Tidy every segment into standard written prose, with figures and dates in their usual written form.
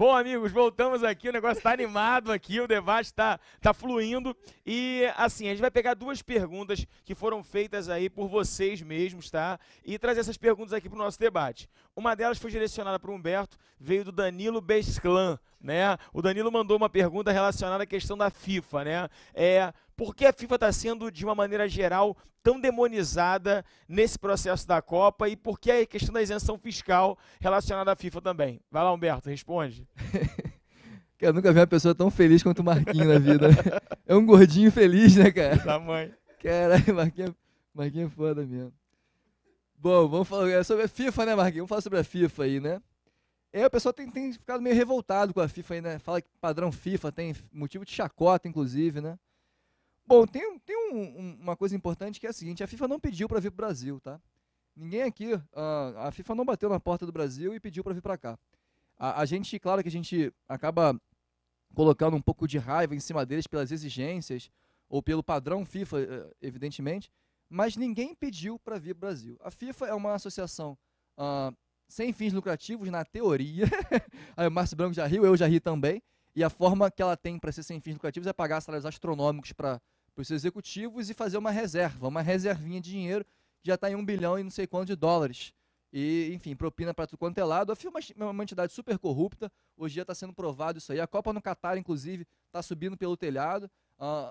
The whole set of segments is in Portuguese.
Bom, amigos, voltamos aqui, o negócio está animado aqui, o debate tá fluindo. E, assim, a gente vai pegar duas perguntas que foram feitas aí por vocês mesmos, tá? E trazer essas perguntas aqui para o nosso debate. Uma delas foi direcionada para o Humberto, veio do Danilo Besclan, né? O Danilo mandou uma pergunta relacionada à questão da FIFA, né? Por que a FIFA está sendo, de uma maneira geral, tão demonizada nesse processo da Copa e por que a questão da isenção fiscal relacionada à FIFA também? Vai lá, Humberto, responde. Cara, eu nunca vi uma pessoa tão feliz quanto o Marquinhos na vida, né? É um gordinho feliz, né, cara? Tamanho. Caralho, Marquinhos é foda mesmo. Bom, vamos falar sobre a FIFA, né, Marquinhos? Vamos falar sobre a FIFA aí, né? O pessoal tem ficado meio revoltado com a FIFA aí, né? Fala que padrão FIFA tem motivo de chacota, inclusive, né? Bom, tem uma coisa importante que é a seguinte, a FIFA não pediu para vir pro Brasil, tá? Ninguém aqui, a FIFA não bateu na porta do Brasil e pediu para vir para cá. A gente, claro que a gente acaba colocando um pouco de raiva em cima deles pelas exigências, ou pelo padrão FIFA, evidentemente, mas ninguém pediu para vir pro Brasil. A FIFA é uma associação sem fins lucrativos, na teoria. Aí o Márcio Branco já riu, eu já ri também. E a forma que ela tem para ser sem fins lucrativos é pagar salários astronômicos para os seus executivos e fazer uma reserva, uma reservinha de dinheiro que já está em 1 bilhão e não sei quanto de dólares. E, enfim, propina para tudo quanto é lado. A FIFA é uma entidade super corrupta, hoje em dia está sendo provado isso aí. A Copa no Catar, inclusive, está subindo pelo telhado.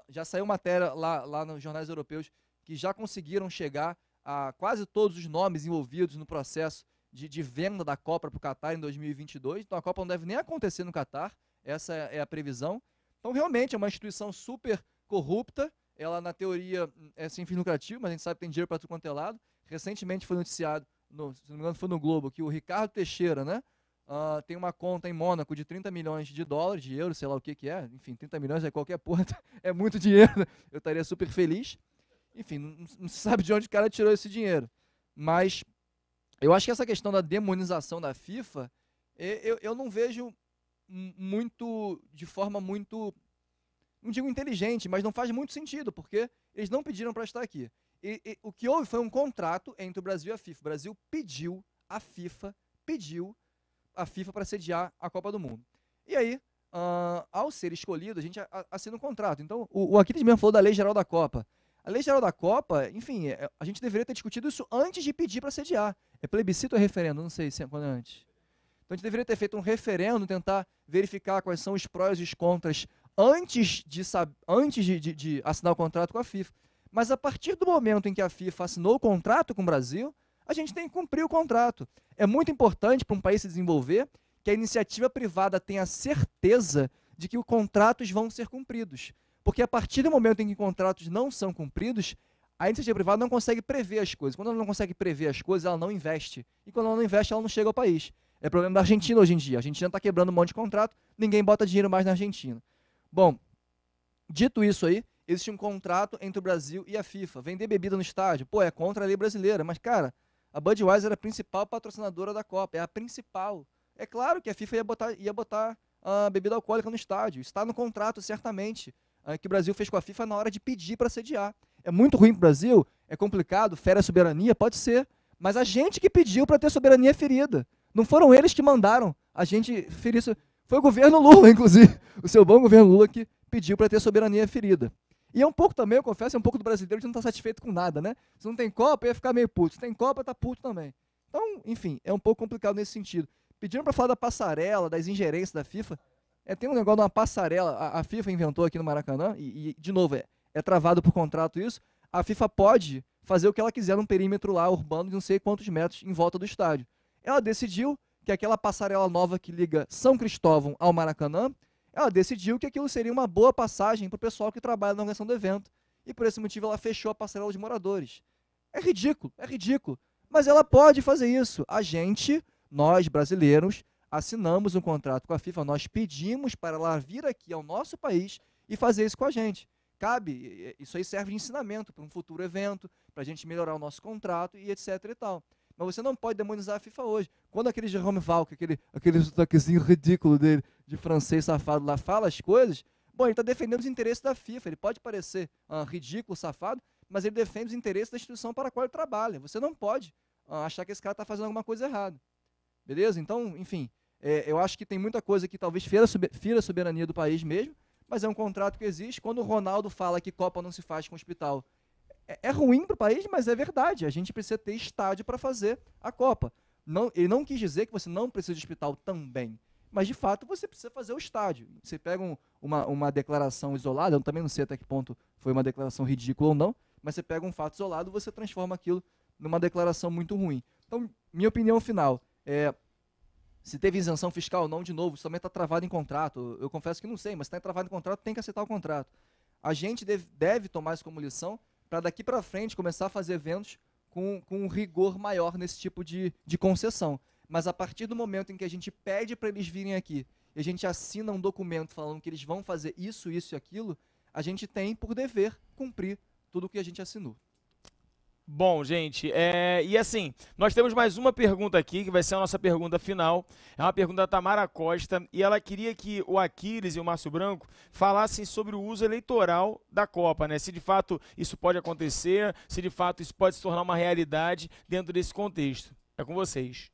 Já saiu matéria lá nos jornais europeus que já conseguiram chegar a quase todos os nomes envolvidos no processo de venda da Copa para o Catar em 2022. Então a Copa não deve nem acontecer no Catar, essa é a previsão. Então realmente é uma instituição super corrupta, ela na teoria é sem fim lucrativo, mas a gente sabe que tem dinheiro para tudo quanto é lado. Recentemente foi noticiado, se não me engano foi no Globo, que o Ricardo Teixeira, né, tem uma conta em Mônaco de 30 milhões de dólares, de euros, sei lá o que é, enfim, 30 milhões é qualquer porra, é muito dinheiro, eu estaria super feliz. Enfim, não se sabe de onde o cara tirou esse dinheiro, mas eu acho que essa questão da demonização da FIFA, eu não vejo de forma muito, não digo inteligente, mas não faz muito sentido, porque eles não pediram para estar aqui. O que houve foi um contrato entre o Brasil e a FIFA. O Brasil pediu a FIFA para sediar a Copa do Mundo. E aí, ao ser escolhido, a gente assina um contrato. Então, o Aquiles mesmo falou da Lei Geral da Copa. A Lei Geral da Copa, enfim, a gente deveria ter discutido isso antes de pedir para sediar. É plebiscito ou é referendo? Não sei se é quando é antes. Então a gente deveria ter feito um referendo, tentar verificar quais são os prós e os contras antes de assinar o contrato com a FIFA. Mas a partir do momento em que a FIFA assinou o contrato com o Brasil, a gente tem que cumprir o contrato. É muito importante para um país se desenvolver que a iniciativa privada tenha certeza de que os contratos vão ser cumpridos. Porque a partir do momento em que contratos não são cumpridos, a iniciativa privada não consegue prever as coisas. Quando ela não consegue prever as coisas, ela não investe. E quando ela não investe, ela não chega ao país. É problema da Argentina hoje em dia. A Argentina está quebrando um monte de contrato, ninguém bota dinheiro mais na Argentina. Bom, dito isso aí, existe um contrato entre o Brasil e a FIFA. Vender bebida no estádio, é contra a lei brasileira. Mas, cara, a Budweiser era a principal patrocinadora da Copa, é a principal. É claro que a FIFA ia botar bebida alcoólica no estádio. Está no contrato, certamente, que o Brasil fez com a FIFA na hora de pedir para sediar. É muito ruim para o Brasil, é complicado, fere a soberania, pode ser. Mas a gente que pediu para ter soberania ferida. Não foram eles que mandaram a gente ferir isso. Foi o governo Lula, inclusive. O seu bom governo Lula que pediu para ter soberania ferida. E é um pouco também, eu confesso, é um pouco do brasileiro que não está satisfeito com nada, né? Se não tem Copa, ia ficar meio puto. Se tem Copa, tá puto também. Então, enfim, é um pouco complicado nesse sentido. Pediram para falar da passarela, das ingerências da FIFA. Tem um negócio de uma passarela, a FIFA inventou aqui no Maracanã, e de novo, é travado por contrato isso. A FIFA pode fazer o que ela quiser num perímetro lá urbano de não sei quantos metros em volta do estádio. Ela decidiu que aquela passarela nova que liga São Cristóvão ao Maracanã, ela decidiu que aquilo seria uma boa passagem para o pessoal que trabalha na organização do evento. E por esse motivo ela fechou a passarela de moradores. É ridículo. Mas ela pode fazer isso. Nós brasileiros, assinamos um contrato com a FIFA, nós pedimos para ela vir aqui ao nosso país e fazer isso com a gente. Isso aí serve de ensinamento para um futuro evento, para a gente melhorar o nosso contrato e etc e tal. Mas você não pode demonizar a FIFA hoje. Quando aquele Jerome Valk, aquele sotaquezinho ridículo dele, de francês safado lá, fala as coisas, ele está defendendo os interesses da FIFA. Ele pode parecer ridículo, safado, mas ele defende os interesses da instituição para a qual ele trabalha. Você não pode achar que esse cara está fazendo alguma coisa errada. Beleza? Então, enfim, Eu acho que tem muita coisa que talvez fira a soberania do país mesmo, mas é um contrato que existe. Quando o Ronaldo fala que Copa não se faz com hospital, é ruim para o país, mas é verdade. A gente precisa ter estádio para fazer a Copa. Ele não quis dizer que você não precisa de hospital também, mas de fato você precisa fazer o estádio. Você pega uma declaração isolada, eu também não sei até que ponto foi uma declaração ridícula ou não, mas você pega um fato isolado e você transforma aquilo numa declaração muito ruim. Então, minha opinião final é: se teve isenção fiscal ou não, de novo, isso também está travado em contrato. Eu confesso que não sei, mas está travado em contrato, tem que aceitar o contrato. A gente deve tomar isso como lição para daqui para frente começar a fazer eventos com um rigor maior nesse tipo de concessão. Mas a partir do momento em que a gente pede para eles virem aqui e a gente assina um documento falando que eles vão fazer isso, isso e aquilo, a gente tem por dever cumprir tudo o que a gente assinou. Bom, gente, e assim, nós temos mais uma pergunta aqui, que vai ser a nossa pergunta final. É uma pergunta da Tamara Costa, e ela queria que o Aquiles e o Márcio Branco falassem sobre o uso eleitoral da Copa, né? Se de fato isso pode acontecer, se de fato isso pode se tornar uma realidade dentro desse contexto. É com vocês.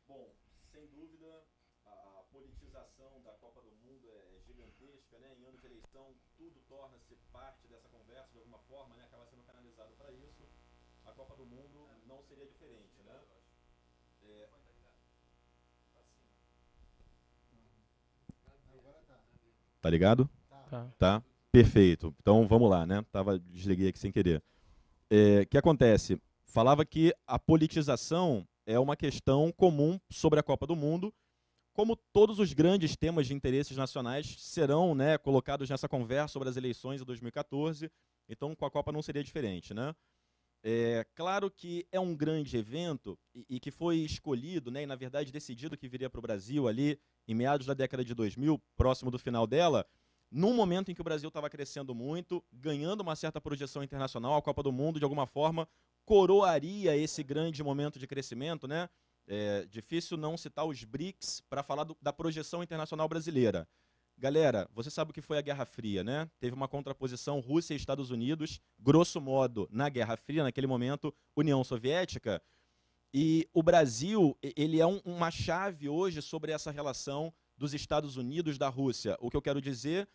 Bom, sem dúvida, a politização da Copa do Mundo é gigantesca, né? Em anos de eleição, tudo torna-se parte dessa conversa de alguma forma, né? Acaba sendo canalizado para isso. A Copa do Mundo não seria diferente, né? Tá ligado? Tá. Perfeito. Então vamos lá, né? Desliguei aqui sem querer. O que acontece? Falava que a politização é uma questão comum sobre a Copa do Mundo, como todos os grandes temas de interesses nacionais serão, né, colocados nessa conversa sobre as eleições de 2014, então com a Copa não seria diferente, né? Claro que é um grande evento e que foi escolhido, né, e na verdade decidido que viria para o Brasil ali em meados da década de 2000, próximo do final dela, num momento em que o Brasil estava crescendo muito, ganhando uma certa projeção internacional, a Copa do Mundo, de alguma forma, coroaria esse grande momento de crescimento, né? É difícil não citar os BRICS para falar da projeção internacional brasileira. Galera, você sabe o que foi a Guerra Fria, né? Teve uma contraposição Rússia e Estados Unidos, grosso modo, na Guerra Fria, naquele momento, União Soviética. E o Brasil, ele é uma chave hoje sobre essa relação dos Estados Unidos da Rússia. O que eu quero dizer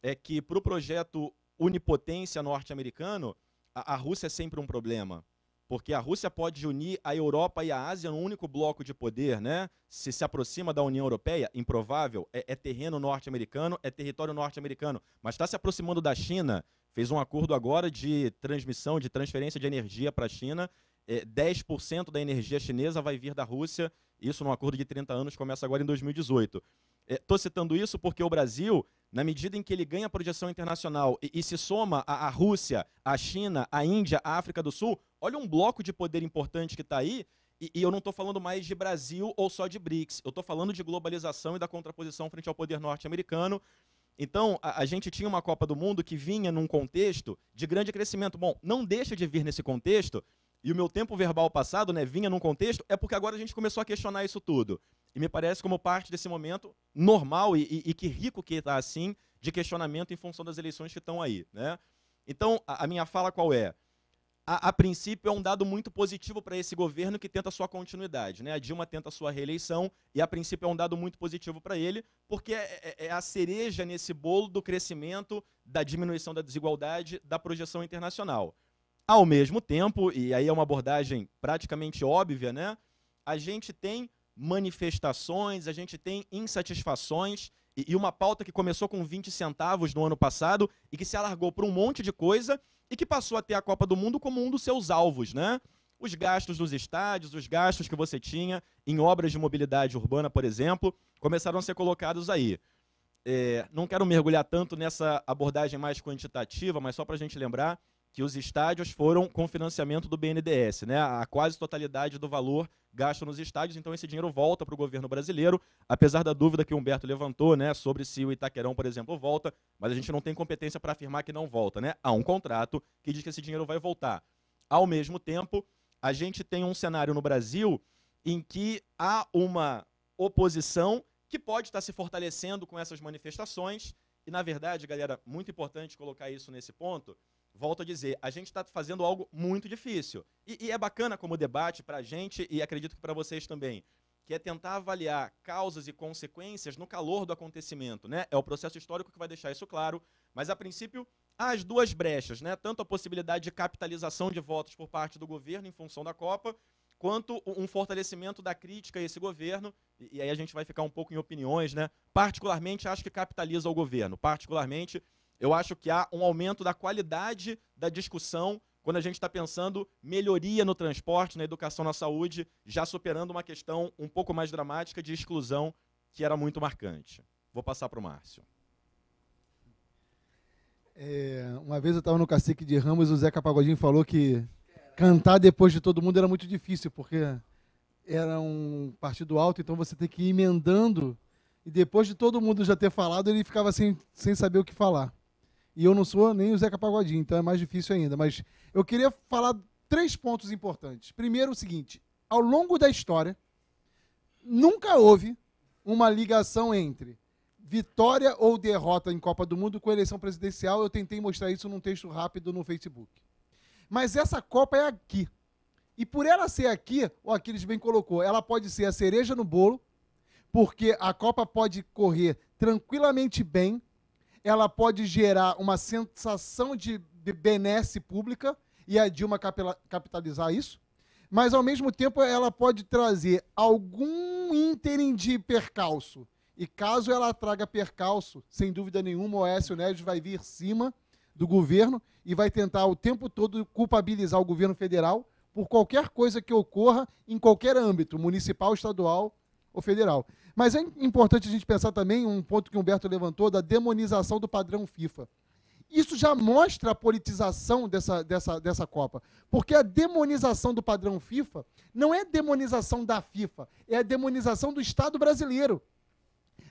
é que para o projeto unipotência norte-americano, a Rússia é sempre um problema. Porque a Rússia pode unir a Europa e a Ásia num único bloco de poder, né? Se aproxima da União Europeia, improvável, é terreno norte-americano, é território norte-americano, mas está se aproximando da China, fez um acordo agora de transmissão, de transferência de energia para a China, 10% da energia chinesa vai vir da Rússia, isso num acordo de 30 anos, começa agora em 2018. Estou citando isso porque o Brasil, na medida em que ele ganha projeção internacional e se soma a Rússia, a China, a Índia, a África do Sul, olha um bloco de poder importante que está aí, e eu não estou falando mais de Brasil ou só de BRICS, eu estou falando de globalização e da contraposição frente ao poder norte-americano. Então, a gente tinha uma Copa do Mundo que vinha num contexto de grande crescimento. Bom, não deixa de vir nesse contexto, e o meu tempo verbal passado, né, vinha num contexto, é porque agora a gente começou a questionar isso tudo. E me parece como parte desse momento normal e que rico que está assim, de questionamento em função das eleições que estão aí, né? Então, a minha fala qual é? A princípio é um dado muito positivo para esse governo que tenta sua continuidade, né? A Dilma tenta sua reeleição e a princípio é um dado muito positivo para ele, porque é a cereja nesse bolo do crescimento, da diminuição da desigualdade, da projeção internacional. Ao mesmo tempo, e aí é uma abordagem praticamente óbvia, né? A gente tem manifestações, a gente tem insatisfações e uma pauta que começou com 20 centavos no ano passado e que se alargou para um monte de coisa e que passou a ter a Copa do Mundo como um dos seus alvos, né? Os gastos dos estádios, os gastos que você tinha em obras de mobilidade urbana, por exemplo, começaram a ser colocados aí. Não quero mergulhar tanto nessa abordagem mais quantitativa, mas só para a gente lembrar que os estádios foram com financiamento do BNDES, né? A quase totalidade do valor gasto nos estádios, então esse dinheiro volta para o governo brasileiro, apesar da dúvida que o Humberto levantou, né, sobre se o Itaquerão, por exemplo, volta, mas a gente não tem competência para afirmar que não volta, né? Há um contrato que diz que esse dinheiro vai voltar. Ao mesmo tempo, a gente tem um cenário no Brasil em que há uma oposição que pode estar se fortalecendo com essas manifestações e, na verdade, galera, muito importante colocar isso nesse ponto. Volto a dizer, a gente está fazendo algo muito difícil. E é bacana como debate para a gente, e acredito que para vocês também. que é tentar avaliar causas e consequências no calor do acontecimento, né? É o processo histórico que vai deixar isso claro, mas a princípio há as duas brechas, né? Tanto a possibilidade de capitalização de votos por parte do governo em função da Copa, quanto um fortalecimento da crítica a esse governo, e aí a gente vai ficar um pouco em opiniões, né? Particularmente acho que capitaliza o governo, particularmente eu acho que há um aumento da qualidade da discussão quando a gente está pensando melhoria no transporte, na educação, na saúde, já superando uma questão um pouco mais dramática de exclusão, que era muito marcante. Vou passar para o Márcio. Uma vez eu estava no Cacique de Ramos e o Zeca Pagodinho falou que cantar depois de todo mundo era muito difícil, porque era um partido alto, então você tem que ir emendando, e depois de todo mundo já ter falado, ele ficava sem saber o que falar. E eu não sou nem o Zeca Pagodinho, então é mais difícil ainda. Mas eu queria falar 3 pontos importantes. Primeiro, o seguinte: ao longo da história, nunca houve uma ligação entre vitória ou derrota em Copa do Mundo com eleição presidencial. Eu tentei mostrar isso num texto rápido no Facebook. Mas essa Copa é aqui. E por ela ser aqui, o Aquiles bem colocou, ela pode ser a cereja no bolo, porque a Copa pode correr tranquilamente bem, ela pode gerar uma sensação de benesse pública, e a Dilma capitalizar isso, mas, ao mesmo tempo, ela pode trazer algum ínterim de percalço. E caso ela traga percalço, sem dúvida nenhuma, o Aécio Neves vai vir cima do governo e vai tentar o tempo todo culpabilizar o governo federal por qualquer coisa que ocorra em qualquer âmbito, municipal, estadual ou federal. Mas é importante a gente pensar também, um ponto que o Humberto levantou, da demonização do padrão FIFA. Isso já mostra a politização dessa Copa, porque a demonização do padrão FIFA não é demonização da FIFA, é a demonização do Estado brasileiro.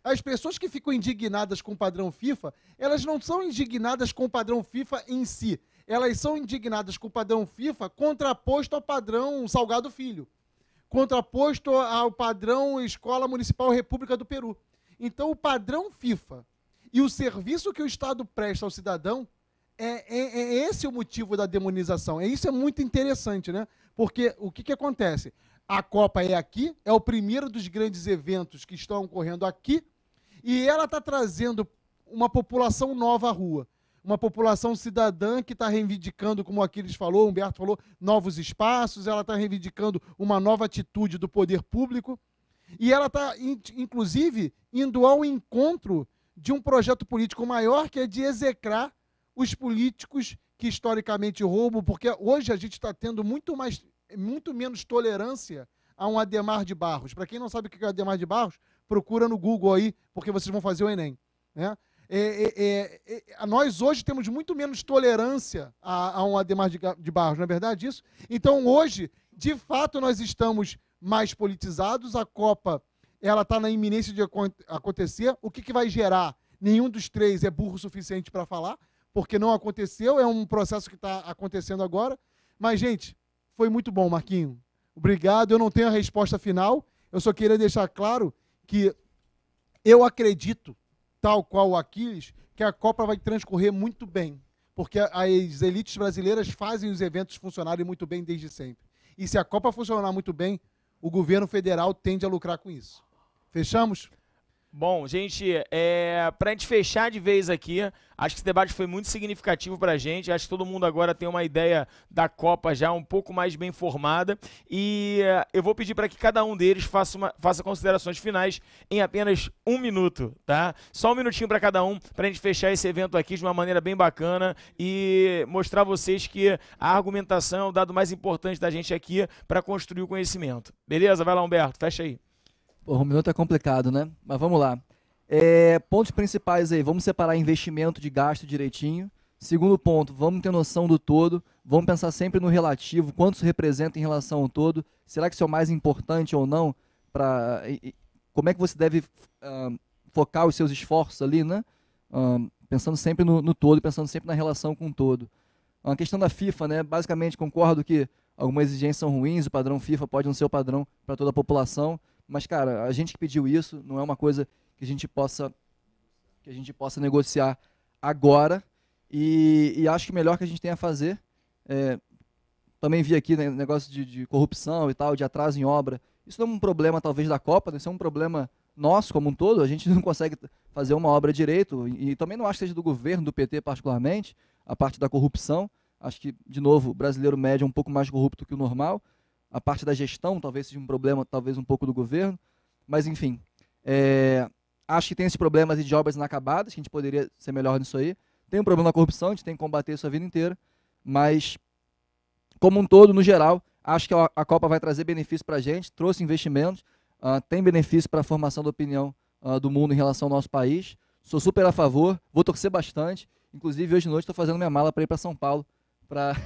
As pessoas que ficam indignadas com o padrão FIFA, elas não são indignadas com o padrão FIFA em si, elas são indignadas com o padrão FIFA contraposto ao padrão Salgado Filho, contraposto ao padrão Escola Municipal República do Peru. Então, o padrão FIFA e o serviço que o Estado presta ao cidadão é esse o motivo da demonização. Isso é muito interessante, né? Porque o que acontece? A Copa é aqui, é o primeiro dos grandes eventos que estão ocorrendo aqui, e ela está trazendo uma população nova à rua. Uma população cidadã que está reivindicando, como o Aquiles falou, o Humberto falou, novos espaços, ela está reivindicando uma nova atitude do poder público, e ela está, inclusive, indo ao encontro de um projeto político maior, que é de execrar os políticos que historicamente roubam, porque hoje a gente está tendo muito menos tolerância a um Adhemar de Barros. Para quem não sabe o que é Adhemar de Barros, procura no Google aí, porque vocês vão fazer o Enem, né? Nós hoje temos muito menos tolerância a um Adhemar de Barros, não é verdade isso? Então hoje, de fato, nós estamos mais politizados, a Copa ela está na iminência de acontecer. O que vai gerar? Nenhum dos três é burro o suficiente para falar, porque não aconteceu, é um processo que está acontecendo agora. Mas, gente, foi muito bom, Marquinho. Obrigado, eu não tenho a resposta final, eu só queria deixar claro que eu acredito, tal qual o Aquiles, que a Copa vai transcorrer muito bem, porque as elites brasileiras fazem os eventos funcionarem muito bem desde sempre. E se a Copa funcionar muito bem, o governo federal tende a lucrar com isso. Fechamos? Bom, gente, para a gente fechar de vez aqui, acho que esse debate foi muito significativo para a gente, acho que todo mundo agora tem uma ideia da Copa já um pouco mais bem formada, e eu vou pedir para que cada um deles faça considerações finais em apenas 1 minuto, tá? Só 1 minutinho para cada um, para a gente fechar esse evento aqui de uma maneira bem bacana e mostrar a vocês que a argumentação é o dado mais importante da gente aqui para construir o conhecimento. Beleza? Vai lá, Humberto, fecha aí. Porra, 1 minuto é complicado, né? Mas vamos lá. Pontos principais aí. Vamos separar investimento de gasto direitinho. Segundo ponto, vamos ter noção do todo. Vamos pensar sempre no relativo. Quanto isso representa em relação ao todo. Será que isso é o mais importante ou não? Como é que você deve focar os seus esforços ali, né? Pensando sempre no todo, pensando sempre na relação com o todo. A questão da FIFA, né? Basicamente, concordo que algumas exigências são ruins. O padrão FIFA pode não ser o padrão para toda a população. Mas, cara, a gente que pediu isso não é uma coisa que a gente possa negociar agora. E acho que o melhor que a gente tem a fazer, também vi aqui, né, negócio de corrupção e tal, de atraso em obra. Isso não é um problema, talvez, da Copa, né? Isso é um problema nosso como um todo. A gente não consegue fazer uma obra direito, e também não acho que seja do governo, do PT particularmente, a parte da corrupção. Acho que, de novo, o brasileiro médio é um pouco mais corrupto que o normal. A parte da gestão talvez seja um problema, talvez um pouco do governo. Mas, enfim, acho que tem esses problemas de obras inacabadas, que a gente poderia ser melhor nisso aí. Tem um problema da corrupção, a gente tem que combater isso a vida inteira. Mas, como um todo, no geral, acho que a Copa vai trazer benefício para a gente, trouxe investimentos, tem benefício para a formação da opinião do mundo em relação ao nosso país. Sou super a favor, vou torcer bastante. Inclusive, hoje de noite estou fazendo minha mala para ir para São Paulo para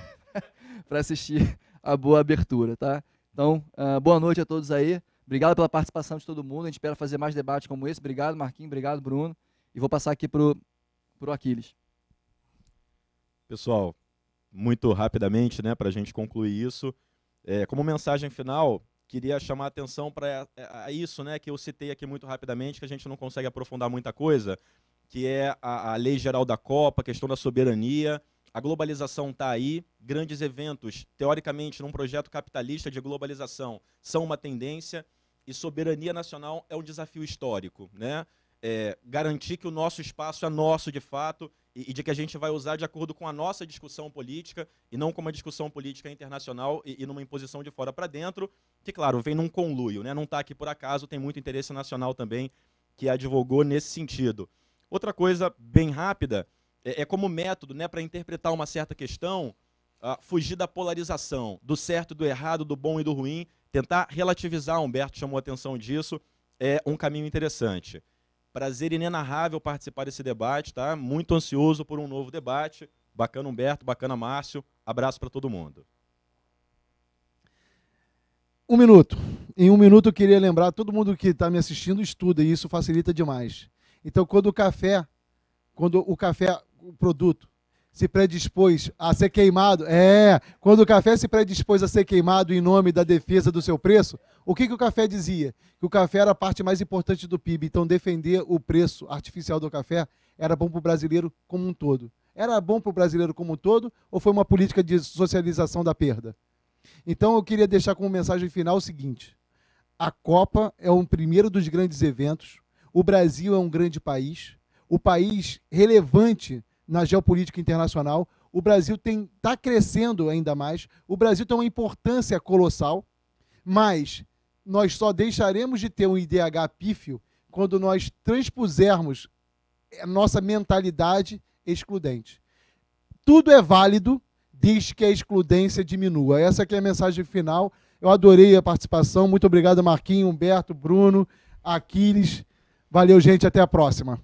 assistir a boa abertura, tá? Então, boa noite a todos aí. Obrigado pela participação de todo mundo. A gente espera fazer mais debates como esse. Obrigado, Marquinhos. Obrigado, Bruno. E vou passar aqui pro Aquiles. Pessoal, muito rapidamente, né, para a gente concluir isso, como mensagem final, queria chamar a atenção para isso, né, que eu citei aqui muito rapidamente, que a gente não consegue aprofundar muita coisa, que é a Lei Geral da Copa, a questão da soberania. A globalização está aí, grandes eventos, teoricamente, num projeto capitalista de globalização, são uma tendência, e soberania nacional é um desafio histórico, né? Garantir que o nosso espaço é nosso de fato e de que a gente vai usar de acordo com a nossa discussão política e não com uma discussão política internacional e numa imposição de fora para dentro, que, claro, vem num conluio, né? Não está aqui por acaso, tem muito interesse nacional também que advogou nesse sentido. Outra coisa bem rápida, como método, né, para interpretar uma certa questão, fugir da polarização, do certo e do errado, do bom e do ruim, tentar relativizar, Humberto chamou a atenção disso, é um caminho interessante. Prazer inenarrável participar desse debate, tá? Muito ansioso por um novo debate. Bacana, Humberto, bacana, Márcio. Abraço para todo mundo. 1 minuto. Em 1 minuto eu queria lembrar, todo mundo que está me assistindo estuda e isso facilita demais. Então, quando o café, o produto, se predispôs a ser queimado, quando o café se predispôs a ser queimado em nome da defesa do seu preço, o que o café dizia? Que o café era a parte mais importante do PIB, então defender o preço artificial do café era bom para o brasileiro como um todo. Era bom para o brasileiro como um todo ou foi uma política de socialização da perda? Então eu queria deixar como mensagem final o seguinte: a Copa é o primeiro dos grandes eventos, o Brasil é um grande país, o país relevante na geopolítica internacional, o Brasil está crescendo ainda mais, o Brasil tem uma importância colossal, mas nós só deixaremos de ter um IDH pífio quando nós transpusermos a nossa mentalidade excludente. Tudo é válido desde que a excludência diminua. Essa aqui é a mensagem final. Eu adorei a participação. Muito obrigado, Marquinhos, Humberto, Bruno, Aquiles. Valeu, gente. Até a próxima.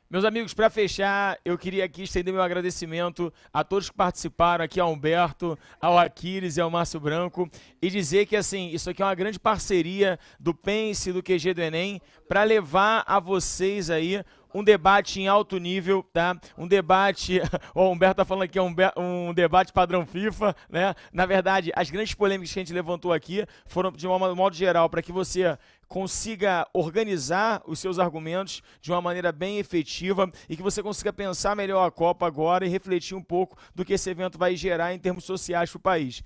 Meus amigos, para fechar, eu queria aqui estender meu agradecimento a todos que participaram, aqui ao Humberto, ao Aquiles e ao Márcio Branco, e dizer que, assim, isso aqui é uma grande parceria do Pense e do QG do Enem para levar a vocês aí um debate em alto nível, tá? Um debate, o Humberto tá falando aqui, é um debate padrão FIFA, né? Na verdade, as grandes polêmicas que a gente levantou aqui foram, de um modo geral, para que você consiga organizar os seus argumentos de uma maneira bem efetiva e que você consiga pensar melhor a Copa agora e refletir um pouco do que esse evento vai gerar em termos sociais para o país.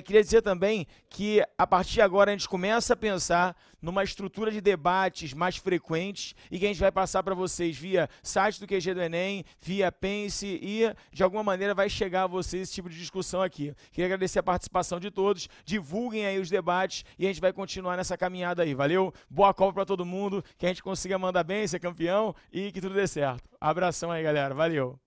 Queria dizer também que, a partir de agora, a gente começa a pensar numa estrutura de debates mais frequentes e que a gente vai passar para vocês via site do QG do Enem, via Pense e, de alguma maneira, vai chegar a vocês esse tipo de discussão aqui. Queria agradecer a participação de todos, divulguem aí os debates e a gente vai continuar nessa caminhada aí. Valeu? Boa Copa para todo mundo, que a gente consiga mandar bem, ser campeão e que tudo dê certo. Abração aí, galera. Valeu.